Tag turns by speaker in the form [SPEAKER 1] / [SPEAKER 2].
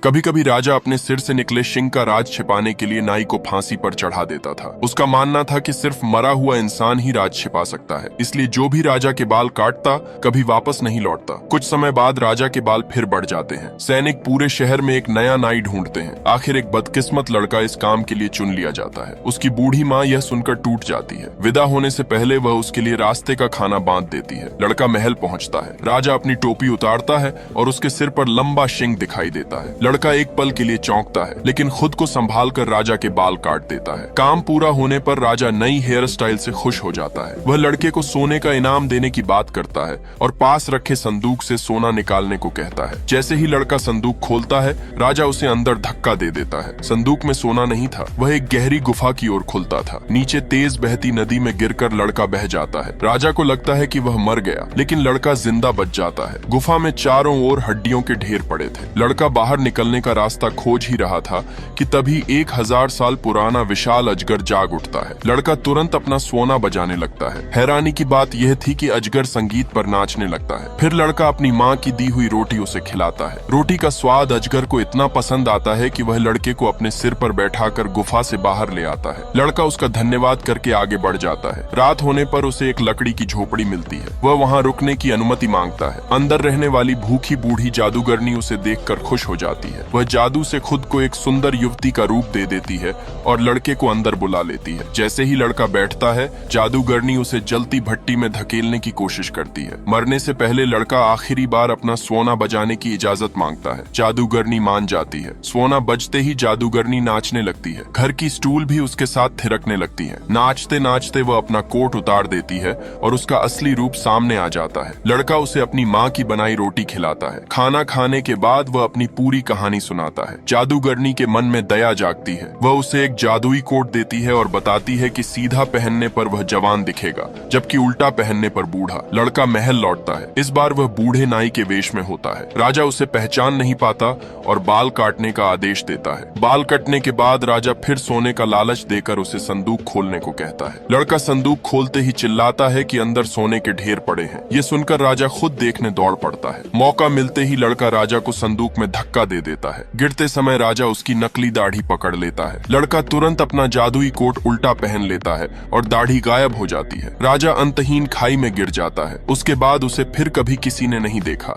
[SPEAKER 1] कभी कभी राजा अपने सिर से निकले शिंग का राज छिपाने के लिए नाई को फांसी पर चढ़ा देता था। उसका मानना था कि सिर्फ मरा हुआ इंसान ही राज छिपा सकता है, इसलिए जो भी राजा के बाल काटता कभी वापस नहीं लौटता। कुछ समय बाद राजा के बाल फिर बढ़ जाते हैं। सैनिक पूरे शहर में एक नया नाई ढूंढते हैं। आखिर एक बदकिस्मत लड़का इस काम के लिए चुन लिया जाता है। उसकी बूढ़ी माँ यह सुनकर टूट जाती है। विदा होने से पहले वह उसके लिए रास्ते का खाना बांध देती है। लड़का महल पहुंचता है। राजा अपनी टोपी उतारता है और उसके सिर पर लंबा शिंग दिखाई देता है। लड़का एक पल के लिए चौंकता है, लेकिन खुद को संभाल कर राजा के बाल काट देता है। काम पूरा होने पर राजा नई हेयर स्टाइल से खुश हो जाता है। वह लड़के को सोने का इनाम देने की बात करता है और पास रखे संदूक से सोना निकालने को कहता है। जैसे ही लड़का संदूक खोलता है, राजा उसे अंदर धक्का दे देता है। संदूक में सोना नहीं था, वह एक गहरी गुफा की ओर खुलता था। नीचे तेज बहती नदी में गिरकर लड़का बह जाता है। राजा को लगता है कि वह मर गया, लेकिन लड़का जिंदा बच जाता है। गुफा में चारों ओर हड्डियों के ढेर पड़े थे। लड़का बाहर निकलने का रास्ता खोज ही रहा था कि तभी 1000 साल पुराना विशाल अजगर जाग उठता है। लड़का तुरंत अपना सोना बजाने लगता है। हैरानी की बात यह थी कि अजगर संगीत पर नाचने लगता है। फिर लड़का अपनी माँ की दी हुई रोटी उसे खिलाता है। रोटी का स्वाद अजगर को इतना पसंद आता है कि वह लड़के को अपने सिर पर बैठाकर गुफा से बाहर ले आता है। लड़का उसका धन्यवाद करके आगे बढ़ जाता है। रात होने पर उसे एक लकड़ी की झोपड़ी मिलती है। वह वहाँ रुकने की अनुमति मांगता है। अंदर रहने वाली भूखी बूढ़ी जादूगरनी उसे देखकर खुश हो जाती है। वह जादू से खुद को एक सुंदर युवती का रूप दे देती है और लड़के को अंदर बुला लेती है। जैसे ही लड़का बैठता है, जादूगरनी उसे जलती भट्टी में धकेलने की कोशिश करती है। मरने से पहले लड़का आखिरी बार अपना सोना बजाने की इजाजत मांगता है। जादूगरनी मान जाती है। सोना बजते ही जादूगरनी नाचने लगती है। घर की स्टूल भी उसके साथ थिरकने लगती है। नाचते नाचते वह अपना कोट उतार देती है और उसका असली रूप सामने आ जाता है। लड़का उसे अपनी माँ की बनाई रोटी खिलाता है। खाना खाने के बाद वह अपनी पूरी कहानी सुनाता है। जादूगरनी के मन में दया जागती है। वह उसे एक जादुई कोट देती है और बताती है कि सीधा पहनने पर वह जवान दिखेगा, जबकि उल्टा पहनने पर बूढ़ा। लड़का महल लौटता है। इस बार वह बूढ़े नाई के वेश में होता है। राजा उसे पहचान नहीं पाता और बाल काटने का आदेश देता है। बाल कटने के बाद राजा फिर सोने का लालच देकर उसे संदूक खोलने को कहता है। लड़का संदूक खोलते ही चिल्लाता है कि अंदर सोने के ढेर पड़े हैं। ये सुनकर राजा खुद देखने दौड़ पड़ता है। मौका मिलते ही लड़का राजा को संदूक में धक्का दे देता है। गिरते समय राजा उसकी नकली दाढ़ी पकड़ लेता है। लड़का तुरंत अपना जादुई कोट उल्टा पहन लेता है और दाढ़ी गायब हो जाती है। राजा अंतहीन खाई में गिर जाता है। उसके बाद उसे फिर कभी किसी ने नहीं देखा।